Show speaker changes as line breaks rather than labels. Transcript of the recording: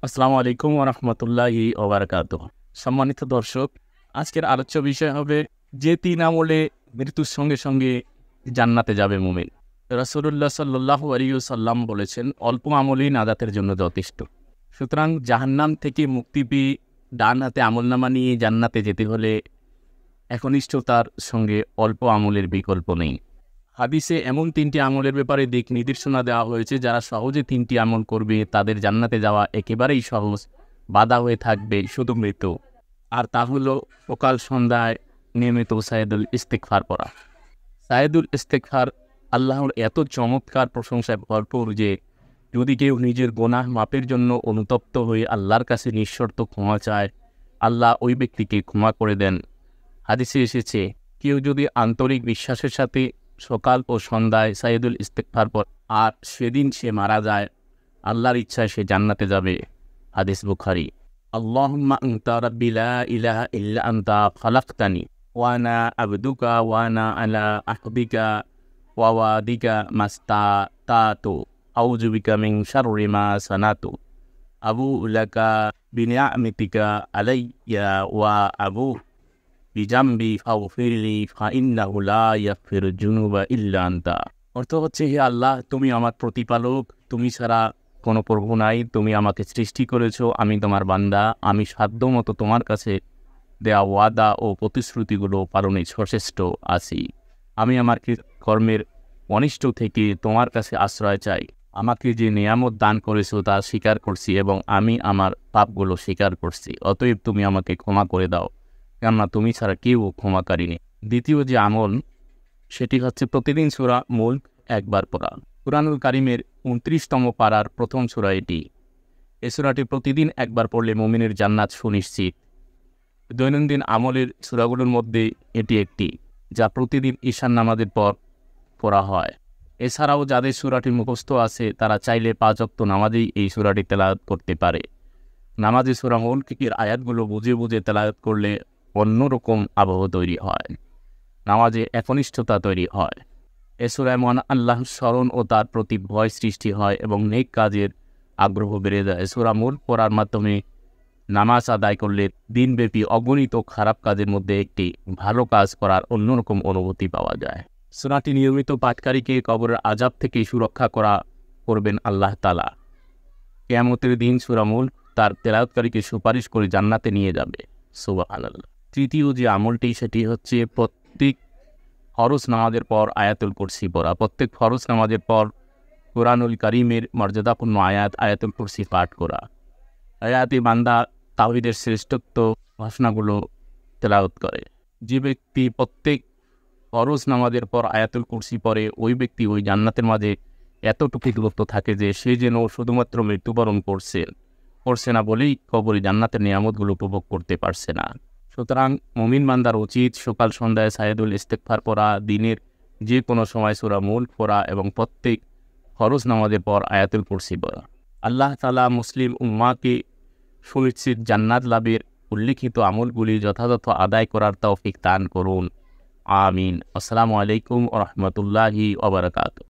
আসসালামু আলাইকুম ওয়া রাহমাতুল্লাহি ওয়া বারাকাতুহু। সম্মানিত দর্শক, আজকের আলোচ্য বিষয় হবে যে ৩ আমলে মৃত্যুর সঙ্গে সঙ্গে জান্নাতে যাবে মুমিন। রাসূলুল্লাহ সাল্লাল্লাহু আলাইহি ওয়াসাল্লাম বলেছেন, অল্প আমলই নাজাতের জন্য যথেষ্ট। সুতরাং জাহান্নাম থেকে মুক্তি পেয়ে ডান হাতে আমলনামা নিয়ে জান্নাতে যেতে হলে একনিষ্ঠতার সঙ্গে অল্প আমলের বিকল্প নেই। হাদিসে এমন ৩টি আমলের ব্যাপারে দিক নির্দেশনা দেওয়া হয়েছে, যারা সহজে ৩টি আমল করবে তাদের জান্নাতে যাওয়া একেবারেই সহজ। বাধা হয়ে থাকবে শুধু মৃত্যু। আর তা হলো সকাল সন্ধ্যায় নিয়মিত সাইয়্যিদুল ইস্তিগফার পড়া। সাইয়্যিদুল ইস্তিগফার আল্লাহর এত চমৎকার প্রশংসায় ভরপুর যে যদি কেউ নিজের গুনাহ মাপের জন্য অনুতপ্ত হয়ে আল্লাহর কাছে নিঃশর্ত ক্ষমা চায়, আল্লাহ ওই ব্যক্তিকে ক্ষমা করে দেন। হাদিসে এসেছে, কেউ যদি আন্তরিক বিশ্বাসের সাথে সকাল ও সন্ধ্যায় সাইয়্যিদুল ইস্তিগফার পড়ে আর সেদিন সে মারা যায়, আল্লাহর ইচ্ছায় সে জান্নাতে যাবে। হাদিস বুখারী। আল্লাহুম্মা আনতা রাব্বি লা ইলাহা ইল্লা আনতা খালাকতানি ওয়া আনা আবদুকা ওয়া আনা আলা আহদিকা ওয়া ওয়াদিকা মাস্তাতাতু আউযু বিকা মিন শাররি মা সানাতু আবুউ লাকা বিনিআমাতিকা আলাইয়া ওয়া আবুউ বিজাম্বি ফাগফিরলি ফাইন্নাহু লা ইয়াগফিরুয যুনুবা ইল্লা আনতা। অর্থ হচ্ছে, হে আল্লাহ, তুমি আমার প্রতিপালক, তুমি ছাড়া কোনো প্রভু নাই, তুমি আমাকে সৃষ্টি করেছো, আমি তোমার বান্দা, আমি সাধ্যমতো তোমার কাছে দেয়া ওয়াদা ও প্রতিশ্রুতিগুলো পালনে সচেষ্ট আছি। আমি আমার কর্মের অনিষ্ট থেকে তোমার কাছে আশ্রয় চাই। আমাকে যে নিয়ামত দান করেছো তা স্বীকার করছি এবং আমি আমার পাপগুলো স্বীকার করছি। অতএব তুমি আমাকে ক্ষমা করে দাও, কেননা তুমি ছাড়া কেউ ক্ষমাকারী নেই। দ্বিতীয় যে আমল, সেটি হচ্ছে প্রতিদিন সূরা মুলক একবার পড়া। কুরআনুল কারীমের ২৯তম পারার প্রথম সূরা এটি। এই সূরাটি প্রতিদিন একবার পড়লে মুমিনের জান্নাত সুনিশ্চিত। দৈনন্দিন আমলের সূরাগুলোর মধ্যে এটি একটি, যা প্রতিদিন ঈশার নামাজের পর পড়া হয়। এছাড়াও যাদের সূরাটি মুখস্থ আছে তারা চাইলে ৫ ওয়াক্ত নামাজেই এই সূরাটি তেলাওয়াত করতে পারে। নামাজে সূরা মুলকের আয়াতগুলো বুঝে বুঝে তেলাওয়াত করলে অন্যরকম আবহ তৈরি হয়, নামাজে একনিষ্ঠতা তৈরি হয়। এ সূরায় মহান আল্লাহর স্মরণ ও তার প্রতি ভয় সৃষ্টি হয় এবং নেক কাজের আগ্রহ বেড়ে যায়। সূরা মুলক পড়ার মাধ্যমে নামাজ আদায় করলে দিনব্যাপী অগণিত খারাপ কাজের মধ্যে একটি ভালো কাজ করার অন্যরকম অনুভূতি পাওয়া যায়। সূরাটি নিয়মিত পাঠকারীকে কবরের আযাব থেকে সুরক্ষা করবেন আল্লাহ তাআলা। কিয়ামতের দিন সূরা মুলক তার তেলাওয়াতকারীকে সুপারিশ করে জান্নাতে নিয়ে যাবে। সুবহানাল্লাহ। তৃতীয় যে আমলটি, সেটি হচ্ছে প্রত্যেক ফরজ নামাজের পর আয়াতুল কুরসি পড়া। প্রত্যেক ফরজ নামাজের পর কুরআনুল কারীমের মর্যাদাপূর্ণ আয়াতুল কুরসি পাঠ করা। আয়াতে বান্দা তাওহীদের শ্রেষ্ঠত্ব ঘোষণাগুলো তেলাওয়াত করে। যে ব্যক্তি প্রত্যেক ফরজ নামাজের পর আয়াতুল কুরসি পড়ে, ওই ব্যক্তি ওই জান্নাতের মাঝে এতটুকু দূরত্ব থাকে যে সে যেন শুধুমাত্র মৃত্যুবরণ করছে না বলেই কবরে জান্নাতের নিয়ামতগুলো উপভোগ করতে পারছে না। সুতরাং মুমিন বান্দার উচিত সকাল সন্ধ্যায় সাইয়্যিদুল ইস্তিগফার পড়া, দিনের যে কোনো সময় সূরা মুলক পড়া এবং প্রত্যেক ফরজ নামাজের পর আয়াতুল কুরসি পড়া। আল্লাহ তাআলা মুসলিম উম্মাহকে সুনিশ্চিত জান্নাত লাভের উল্লিখিত আমলগুলি যথাযথ আদায় করার তৌফিক দান করুন। আমিন। আসসালামু আলাইকুম ওয়া রাহমাতুল্লাহি ওয়া বারাকাতুহু।